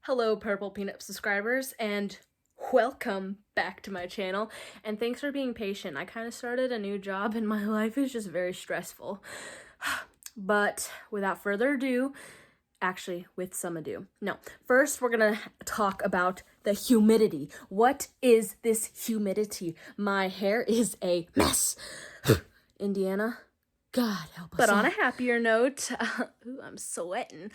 Hello, Purple Peanut subscribers, and welcome back to my channel, and thanks for being patient. I kind of started a new job, and my life is just very stressful. But without further ado, actually, with some ado. No, first we're gonna talk about the humidity. What is this humidity? My hair is a mess. Indiana, God help us. But on a happier note, ooh, I'm sweating.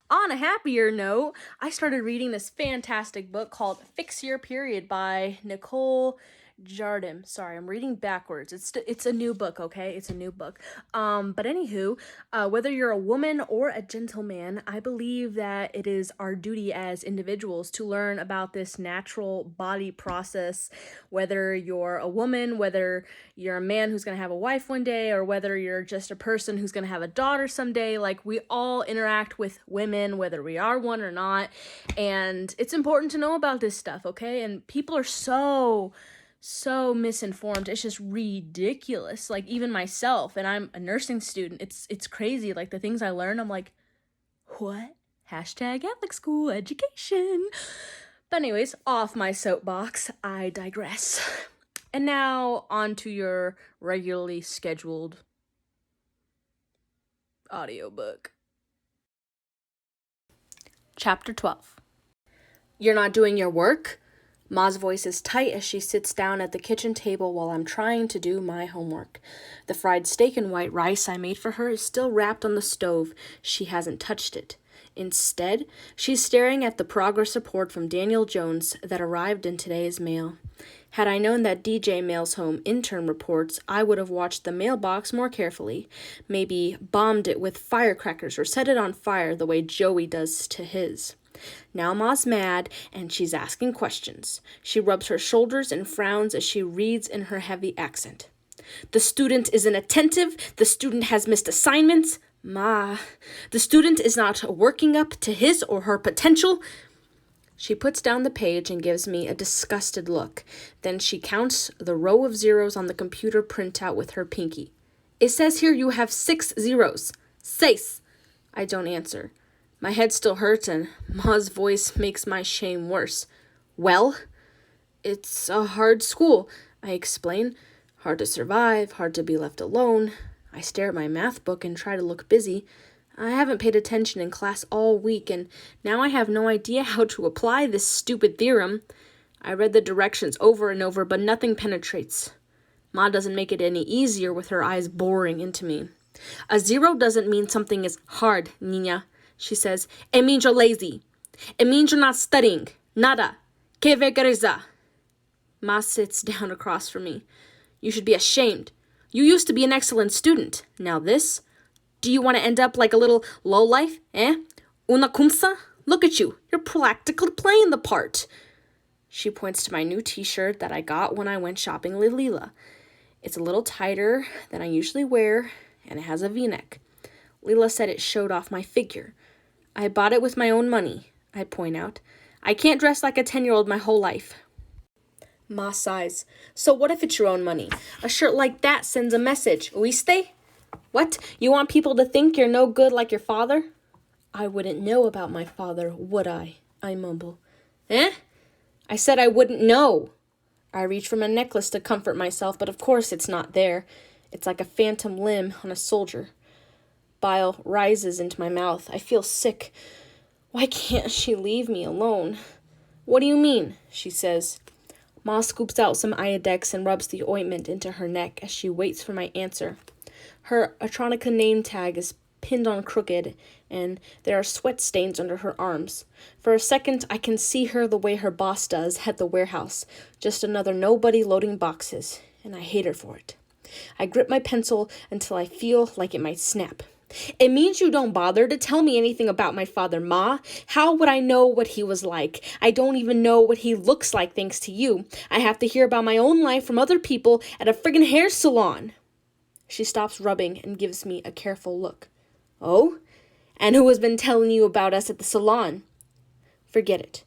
On a happier note, I started reading this fantastic book called Fix Your Period by Nicole Jardim. Sorry, I'm reading backwards. It's a new book, okay? It's a new book. But anywho, whether you're a woman or a gentleman, I believe that it is our duty as individuals to learn about this natural body process, whether you're a woman, whether you're a man who's going to have a wife one day, or whether you're just a person who's going to have a daughter someday. Like, we all interact with women, whether we are one or not, and it's important to know about this stuff, okay? And people are so misinformed. It's just ridiculous. Like, even myself, and I'm a nursing student, it's crazy. Like, the things I learn, I'm like, what? Hashtag Catholic school education. But anyways, off my soapbox, I digress. And now on to your regularly scheduled audiobook. Chapter 12. You're not doing your work? Ma's voice is tight as she sits down at the kitchen table while I'm trying to do my homework. The fried steak and white rice I made for her is still wrapped on the stove. She hasn't touched it. Instead, she's staring at the progress report from Daniel Jones that arrived in today's mail. Had I known that DJ mails home intern reports, I would have watched the mailbox more carefully. Maybe bombed it with firecrackers or set it on fire the way Joey does to his. Now Ma's mad, and she's asking questions. She rubs her shoulders and frowns as she reads in her heavy accent. The student isn't attentive. The student has missed assignments. Ma, the student is not working up to his or her potential. She puts down the page and gives me a disgusted look. Then she counts the row of zeros on the computer printout with her pinky. It says here you have 6 zeros. 6. I don't answer. My head still hurts, and Ma's voice makes my shame worse. Well, it's a hard school, I explain. Hard to survive, hard to be left alone. I stare at my math book and try to look busy. I haven't paid attention in class all week, and now I have no idea how to apply this stupid theorem. I read the directions over and over, but nothing penetrates. Ma doesn't make it any easier with her eyes boring into me. A 0 doesn't mean something is hard, niña. She says, it means you're lazy. It means you're not studying. Nada. Que vergüenza. Ma sits down across from me. You should be ashamed. You used to be an excellent student. Now this? Do you want to end up like a little lowlife? Una cumsa? Look at you. You're practically playing the part. She points to my new t-shirt that I got when I went shopping with Lila. It's a little tighter than I usually wear, and it has a v-neck. Lila said it showed off my figure. I bought it with my own money, I point out. I can't dress like a 10-year-old my whole life. Ma sighs. So what if it's your own money? A shirt like that sends a message. Oíste? What? You want people to think you're no good like your father? I wouldn't know about my father, would I? I mumble. I said I wouldn't know. I reach for my necklace to comfort myself, but of course it's not there. It's like a phantom limb on a soldier. Bile rises into my mouth. I feel sick. Why can't she leave me alone? What do you mean? She says. Ma scoops out some Iodex and rubs the ointment into her neck as she waits for my answer. Her Atronica name tag is pinned on crooked, and there are sweat stains under her arms. For a second, I can see her the way her boss does at the warehouse, just another nobody loading boxes, and I hate her for it. I grip my pencil until I feel like it might snap. It means you don't bother to tell me anything about my father, Ma. How would I know what he was like? I don't even know what he looks like thanks to you. I have to hear about my own life from other people at a friggin' hair salon. She stops rubbing and gives me a careful look. Oh? And who has been telling you about us at the salon? Forget it.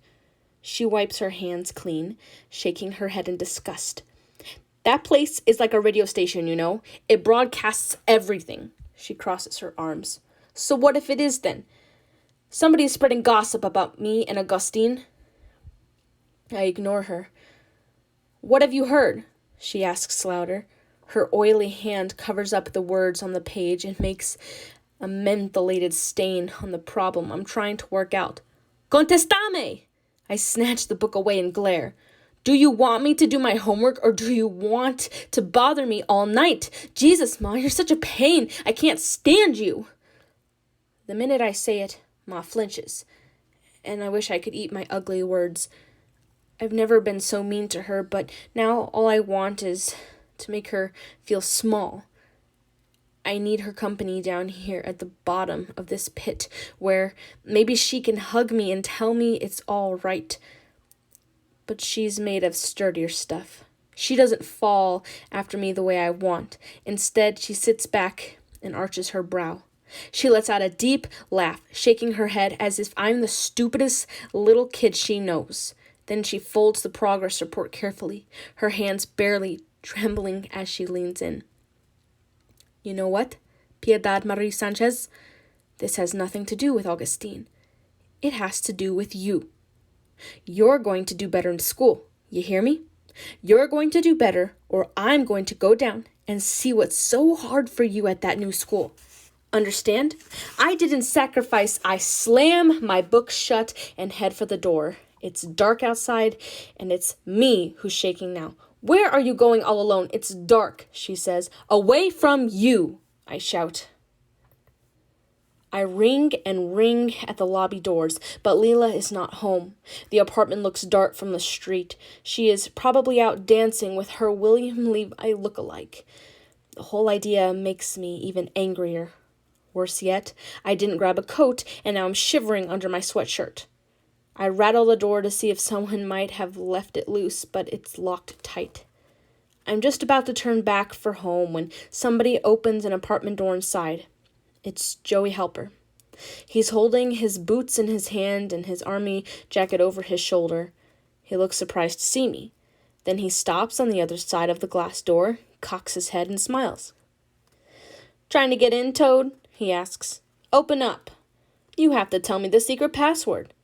She wipes her hands clean, shaking her head in disgust. That place is like a radio station, you know. It broadcasts everything. She crosses her arms. So what if it is then? Somebody's spreading gossip about me and Augustine. I ignore her. What have you heard? She asks louder. Her oily hand covers up the words on the page and makes a mentholated stain on the problem I'm trying to work out. Contestame! I snatch the book away and glare. Do you want me to do my homework, or do you want to bother me all night? Jesus, Ma, you're such a pain. I can't stand you. The minute I say it, Ma flinches, and I wish I could eat my ugly words. I've never been so mean to her, but now all I want is to make her feel small. I need her company down here at the bottom of this pit, where maybe she can hug me and tell me it's all right. But she's made of sturdier stuff. She doesn't fall after me the way I want. Instead, she sits back and arches her brow. She lets out a deep laugh, shaking her head as if I'm the stupidest little kid she knows. Then she folds the progress report carefully, her hands barely trembling as she leans in. You know what, Piedad Marie Sanchez? This has nothing to do with Augustine. It has to do with you. You're going to do better in school. You hear me? You're going to do better, or I'm going to go down and see what's so hard for you at that new school. Understand? I didn't sacrifice. I slam my book shut and head for the door. It's dark outside, and it's me who's shaking now. Where are you going all alone? It's dark, she says. Away from you, I shout. I ring and ring at the lobby doors, but Leela is not home. The apartment looks dark from the street. She is probably out dancing with her William Levi look-alike. The whole idea makes me even angrier. Worse yet, I didn't grab a coat, and now I'm shivering under my sweatshirt. I rattle the door to see if someone might have left it loose, but it's locked tight. I'm just about to turn back for home when somebody opens an apartment door inside. It's Joey Helper. He's holding his boots in his hand and his army jacket over his shoulder. He looks surprised to see me. Then he stops on the other side of the glass door, cocks his head, and smiles. Trying to get in, Toad? He asks. Open up. You have to tell me the secret password.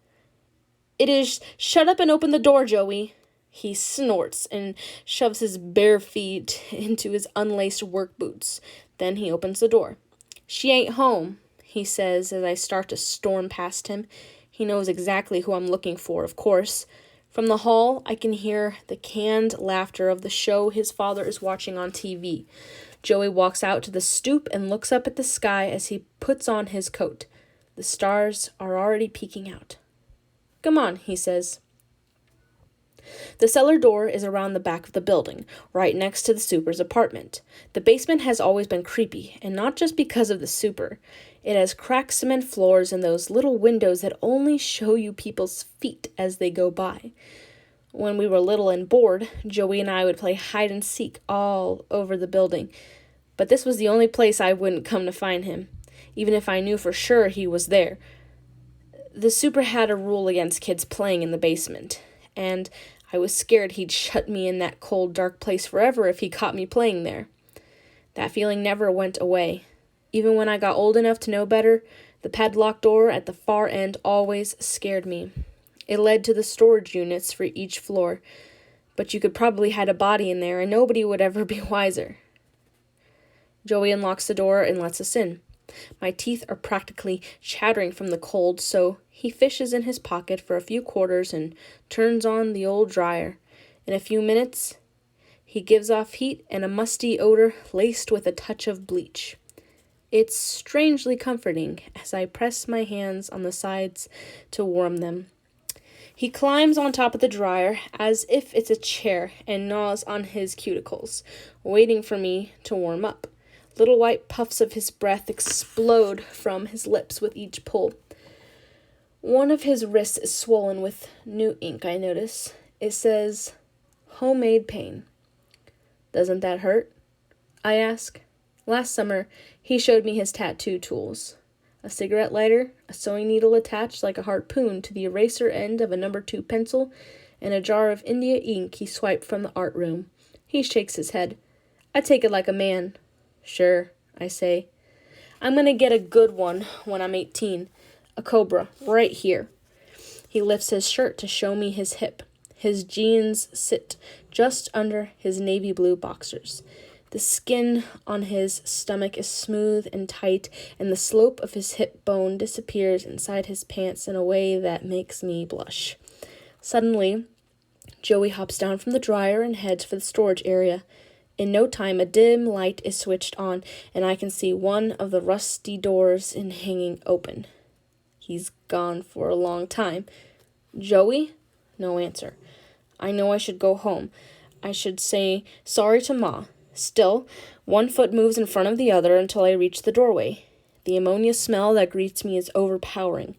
It is shut up and open the door, Joey. He snorts and shoves his bare feet into his unlaced work boots. Then he opens the door. She ain't home, he says as I start to storm past him. He knows exactly who I'm looking for, of course. From the hall, I can hear the canned laughter of the show his father is watching on TV. Joey walks out to the stoop and looks up at the sky as he puts on his coat. The stars are already peeking out. Come on, he says. The cellar door is around the back of the building, right next to the super's apartment. The basement has always been creepy, and not just because of the super. It has cracked cement floors and those little windows that only show you people's feet as they go by. When we were little and bored, Joey and I would play hide and seek all over the building. But this was the only place I wouldn't come to find him, even if I knew for sure he was there. The super had a rule against kids playing in the basement, and I was scared he'd shut me in that cold, dark place forever if he caught me playing there. That feeling never went away. Even when I got old enough to know better, the padlocked door at the far end always scared me. It led to the storage units for each floor, but you could probably hide a body in there and nobody would ever be wiser. Joey unlocks the door and lets us in. My teeth are practically chattering from the cold, so he fishes in his pocket for a few quarters and turns on the old dryer. In a few minutes, he gives off heat and a musty odor laced with a touch of bleach. It's strangely comforting as I press my hands on the sides to warm them. He climbs on top of the dryer as if it's a chair and gnaws on his cuticles, waiting for me to warm up. Little white puffs of his breath explode from his lips with each pull. One of his wrists is swollen with new ink, I notice. It says, homemade pain. Doesn't that hurt? I ask. Last summer, he showed me his tattoo tools. A cigarette lighter, a sewing needle attached like a harpoon to the eraser end of a No. 2 pencil, and a jar of India ink he swiped from the art room. He shakes his head. I take it like a man. Sure, I say. I'm going to get a good one when I'm 18. A cobra, right here. He lifts his shirt to show me his hip. His jeans sit just under his navy blue boxers. The skin on his stomach is smooth and tight, and the slope of his hip bone disappears inside his pants in a way that makes me blush. Suddenly, Joey hops down from the dryer and heads for the storage area. In no time, a dim light is switched on, and I can see one of the rusty doors hanging open. He's gone for a long time. Joey? No answer. I know I should go home. I should say sorry to Ma. Still, one foot moves in front of the other until I reach the doorway. The ammonia smell that greets me is overpowering.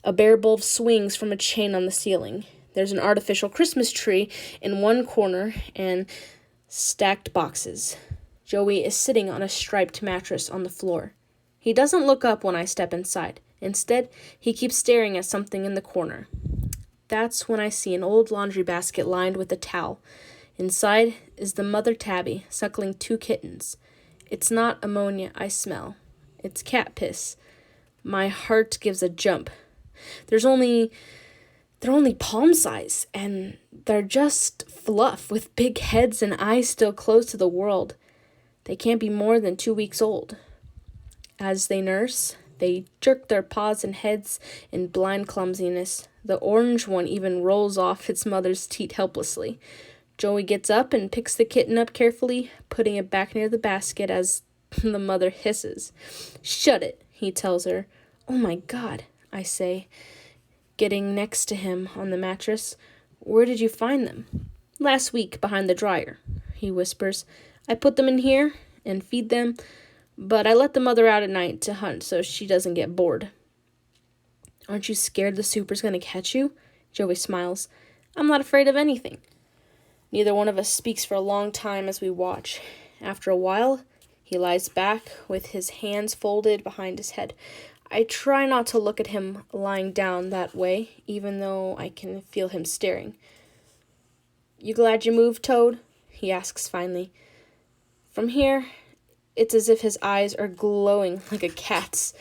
A bear bulb swings from a chain on the ceiling. There's an artificial Christmas tree in one corner and stacked boxes. Joey is sitting on a striped mattress on the floor. He doesn't look up when I step inside. Instead, he keeps staring at something in the corner. That's when I see an old laundry basket lined with a towel. Inside is the mother tabby, suckling 2 kittens. It's not ammonia I smell. It's cat piss. My heart gives a jump. They're only palm size, and they're just fluff with big heads and eyes still closed to the world. They can't be more than 2 weeks old. As they nurse, they jerk their paws and heads in blind clumsiness. The orange one even rolls off its mother's teat helplessly. Joey gets up and picks the kitten up carefully, putting it back near the basket as the mother hisses. "Shut it," he tells her. "Oh my God," I say, getting next to him on the mattress. "Where did you find them?" "Last week, behind the dryer," he whispers. "I put them in here and feed them, but I let the mother out at night to hunt so she doesn't get bored." "Aren't you scared the super's going to catch you?" Joey smiles. "I'm not afraid of anything." Neither one of us speaks for a long time as we watch. After a while, he lies back with his hands folded behind his head. I try not to look at him lying down that way, even though I can feel him staring. "You glad you moved, Toad?" he asks finally. From here, it's as if his eyes are glowing like a cat's.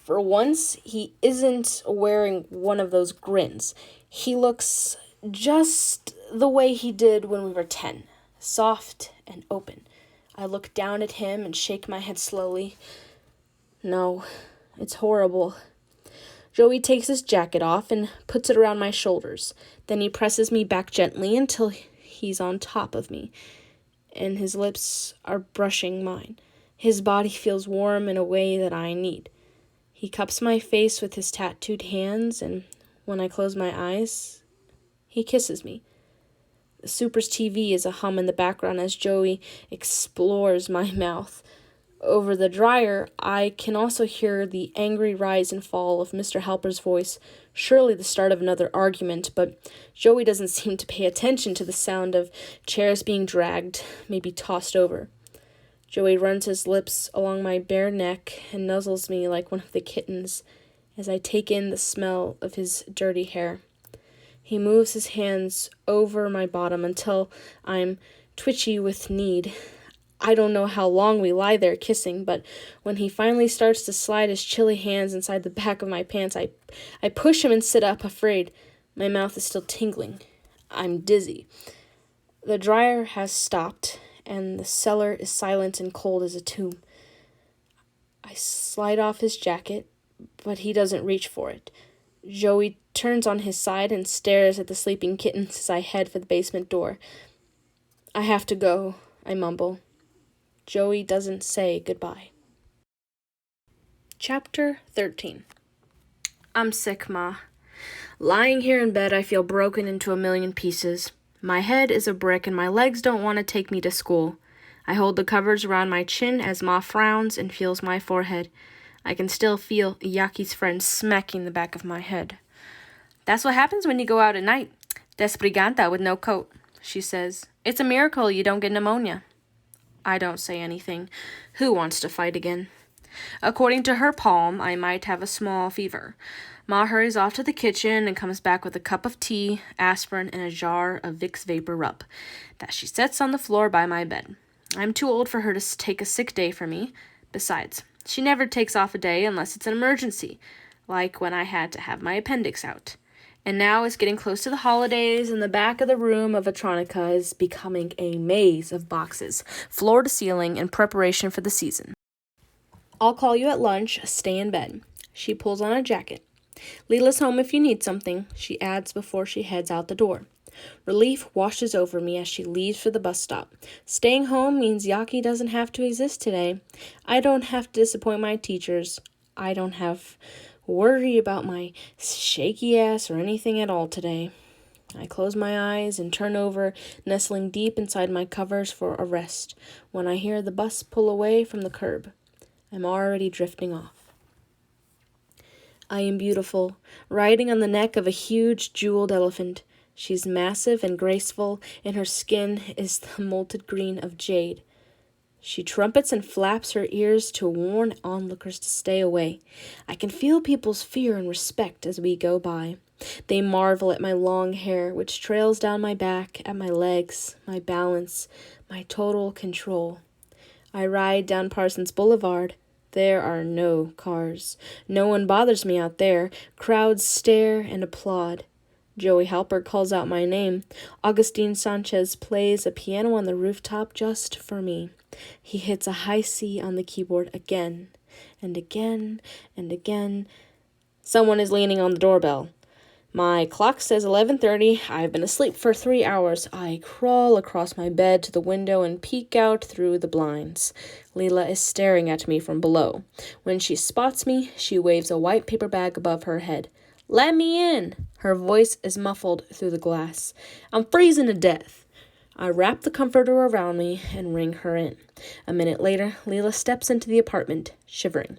For once, he isn't wearing one of those grins. He looks just the way he did when we were 10, soft and open. I look down at him and shake my head slowly. No, it's horrible. Joey takes his jacket off and puts it around my shoulders. Then he presses me back gently until he's on top of me, and his lips are brushing mine. His body feels warm in a way that I need. He cups my face with his tattooed hands, and when I close my eyes, he kisses me. The Super's TV is a hum in the background as Joey explores my mouth. Over the dryer, I can also hear the angry rise and fall of Mr. Halper's voice, surely the start of another argument, but Joey doesn't seem to pay attention to the sound of chairs being dragged, maybe tossed over. Joey runs his lips along my bare neck and nuzzles me like one of the kittens as I take in the smell of his dirty hair. He moves his hands over my bottom until I'm twitchy with need. I don't know how long we lie there kissing, but when he finally starts to slide his chilly hands inside the back of my pants, I push him and sit up, afraid. My mouth is still tingling. I'm dizzy. The dryer has stopped, and the cellar is silent and cold as a tomb. I slide off his jacket, but he doesn't reach for it. Joey turns on his side and stares at the sleeping kittens as I head for the basement door. "I have to go," I mumble. Joey doesn't say goodbye. Chapter 13. I'm sick, Ma. Lying here in bed, I feel broken into a million pieces. My head is a brick and my legs don't want to take me to school. I hold the covers around my chin as Ma frowns and feels my forehead. I can still feel Yaqui's friend smacking the back of my head. "That's what happens when you go out at night. Desbriganta with no coat," she says. "It's a miracle you don't get pneumonia." I don't say anything. Who wants to fight again? According to her palm, I might have a small fever. Ma hurries off to the kitchen and comes back with a cup of tea, aspirin, and a jar of Vicks Vapor Rub that she sets on the floor by my bed. I'm too old for her to take a sick day for me. Besides, she never takes off a day unless it's an emergency, like when I had to have my appendix out. And now it's getting close to the holidays, and the back of the room of Atronica is becoming a maze of boxes, floor to ceiling, in preparation for the season. I'll call you at lunch. Stay in bed. She pulls on a jacket. Leela's home if you need something, she adds before she heads out the door. Relief washes over me as she leaves for the bus stop. Staying home means Yaqui doesn't have to exist today. I don't have to disappoint my teachers. I don't have worry about my shaky ass or anything at all today. I close my eyes and turn over, nestling deep inside my covers for a rest, when I hear the bus pull away from the curb. I'm already drifting off. I am beautiful, riding on the neck of a huge jeweled elephant. She's massive and graceful, and her skin is the molten green of jade. She trumpets and flaps her ears to warn onlookers to stay away. I can feel people's fear and respect as we go by. They marvel at my long hair, which trails down my back, at my legs, my balance, my total control. I ride down Parsons Boulevard. There are no cars. No one bothers me out there. Crowds stare and applaud. Joey Halper calls out my name. Augustine Sanchez plays a piano on the rooftop just for me. He hits a high C on the keyboard again and again and again. Someone is leaning on the doorbell. My clock says 11:30. I've been asleep for 3 hours. I crawl across my bed to the window and peek out through the blinds. Leela is staring at me from below. When she spots me, she waves a white paper bag above her head. "Let me in!" Her voice is muffled through the glass. "I'm freezing to death." I wrap the comforter around me and ring her in. A minute later, Leela steps into the apartment, shivering.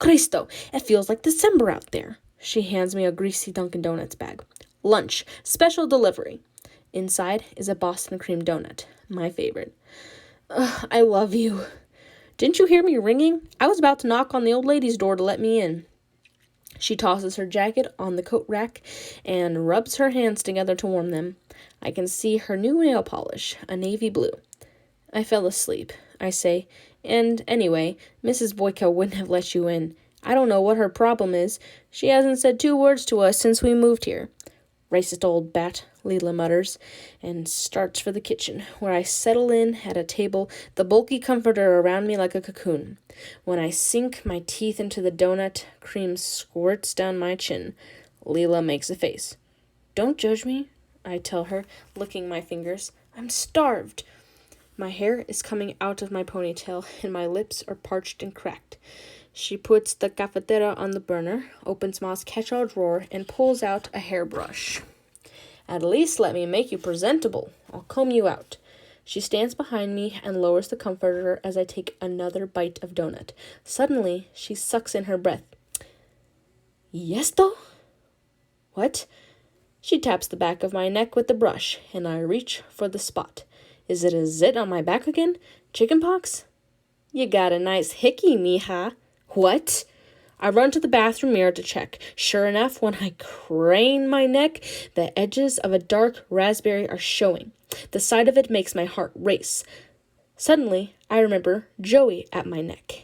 "Cristo, it feels like December out there." She hands me a greasy Dunkin' Donuts bag. "Lunch, special delivery." Inside is a Boston cream donut, my favorite. I love you. Didn't you hear me ringing? I was about to knock on the old lady's door to let me in. She tosses her jacket on the coat rack and rubs her hands together to warm them. I can see her new nail polish, a navy blue. I fell asleep, I say, and anyway, Mrs. Boyka wouldn't have let you in. I don't know what her problem is. She hasn't said 2 words to us since we moved here. "Racist old bat," Leela mutters, and starts for the kitchen, where I settle in at a table, the bulky comforter around me like a cocoon. When I sink my teeth into the donut, cream squirts down my chin. Leela makes a face. "Don't judge me," I tell her, licking my fingers. "I'm starved." My hair is coming out of my ponytail, and my lips are parched and cracked. She puts the cafetera on the burner, opens Ma's catch-all drawer, and pulls out a hairbrush. "At least let me make you presentable. I'll comb you out." She stands behind me and lowers the comforter as I take another bite of donut. Suddenly, she sucks in her breath. "Yesto?" "What?" She taps the back of my neck with the brush, and I reach for the spot. Is it a zit on my back again? Chickenpox? "You got a nice hickey, mija." "What?" I run to the bathroom mirror to check. Sure enough, when I crane my neck, the edges of a dark raspberry are showing. The sight of it makes my heart race. Suddenly, I remember Joey at my neck.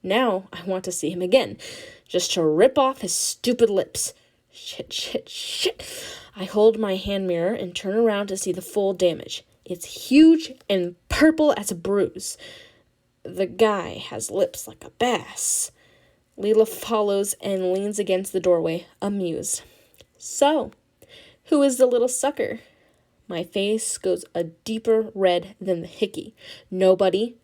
Now I want to see him again, just to rip off his stupid lips. Shit. I hold my hand mirror and turn around to see the full damage. It's huge and purple as a bruise. The guy has lips like a bass. Leela follows and leans against the doorway, amused. "So, who is the little sucker?" My face goes a deeper red than the hickey. "Nobody."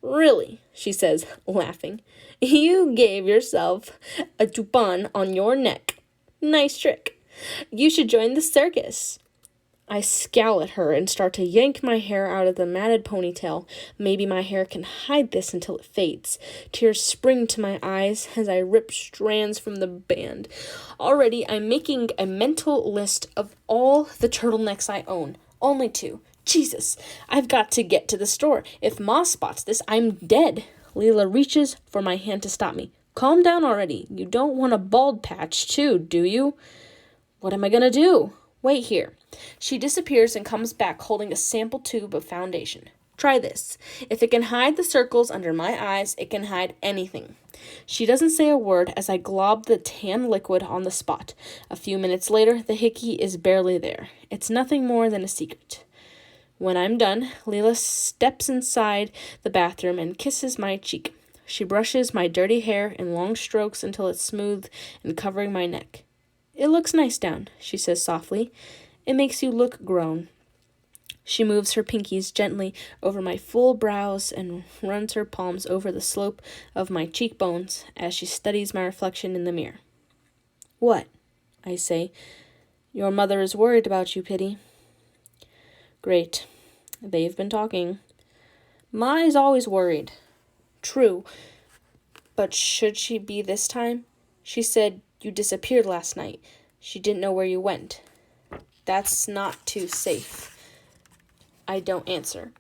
"Really?" she says, laughing. "You gave yourself a toupon on your neck. Nice trick. You should join the circus." I scowl at her and start to yank my hair out of the matted ponytail. Maybe my hair can hide this until it fades. Tears spring to my eyes as I rip strands from the band. Already, I'm making a mental list of all the turtlenecks I own. Only 2. Jesus, I've got to get to the store. If Ma spots this, I'm dead. Leela reaches for my hand to stop me. "Calm down already. You don't want a bald patch, too, do you?" "What am I gonna do?" "Wait here." She disappears and comes back holding a sample tube of foundation. Try this. If it can hide the circles under my eyes, it can hide anything. She doesn't say a word as I glob the tan liquid on the spot. A few minutes later, the hickey is barely there. It's nothing more than a secret. When I'm done, Leela steps inside the bathroom and kisses my cheek. She brushes my dirty hair in long strokes until it's smooth and covering my neck. It looks nice down, she says softly. It makes you look grown. She moves her pinkies gently over my full brows and runs her palms over the slope of my cheekbones as she studies my reflection in the mirror. What? I say. Your mother is worried about you, Pitty. Great. They've been talking. Ma is always worried. True. But should she be this time? She said you disappeared last night. She didn't know where you went. That's not too safe. I don't answer.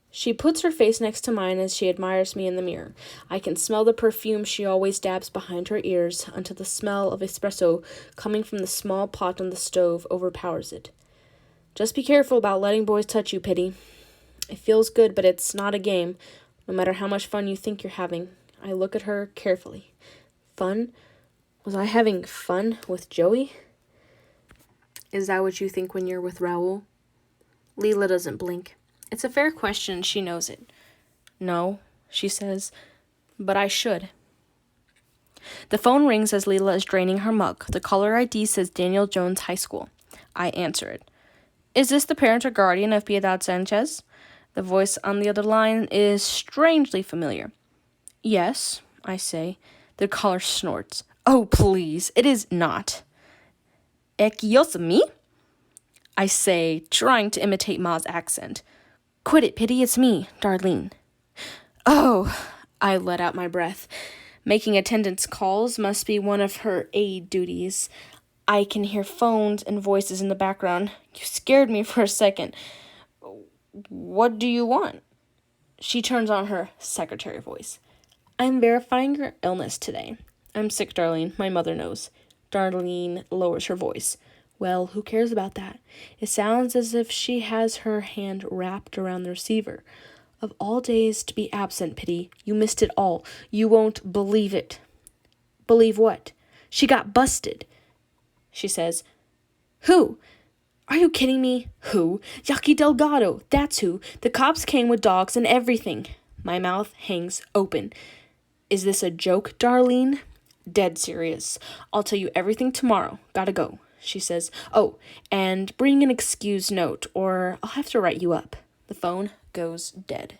She puts her face next to mine as she admires me in the mirror. I can smell the perfume she always dabs behind her ears until the smell of espresso coming from the small pot on the stove overpowers it. Just be careful about letting boys touch you, Pitty. It feels good, but it's not a game, no matter how much fun you think you're having. I look at her carefully. Fun? Was I having fun with Joey? Is that what you think when you're with Raoul? Leela doesn't blink. It's a fair question, she knows it. No, she says, but I should. The phone rings as Leela is draining her mug. The caller ID says Daniel Jones High School. I answer it. Is this the parent or guardian of Piedad Sanchez? The voice on the other line is strangely familiar. Yes, I say. The caller snorts. Oh, please, it is not. Me? I say, trying to imitate Ma's accent. Quit it, Pitty, it's me, Darlene. Oh, I let out my breath. Making attendance calls must be one of her aide duties. I can hear phones and voices in the background. You scared me for a second. What do you want? She turns on her secretary voice. I'm verifying your illness today. I'm sick, Darlene. My mother knows. Darlene lowers her voice. Well, who cares about that? It sounds as if she has her hand wrapped around the receiver. Of all days to be absent, Pitty. You missed it all. You won't believe it. Believe what? She got busted, she says. Who? Are you kidding me? Who? Yaqui Delgado. That's who. The cops came with dogs and everything. My mouth hangs open. Is this a joke, Darlene? Dead serious. I'll tell you everything tomorrow. Gotta go, she says. Oh, and bring an excuse note or I'll have to write you up. The phone goes dead.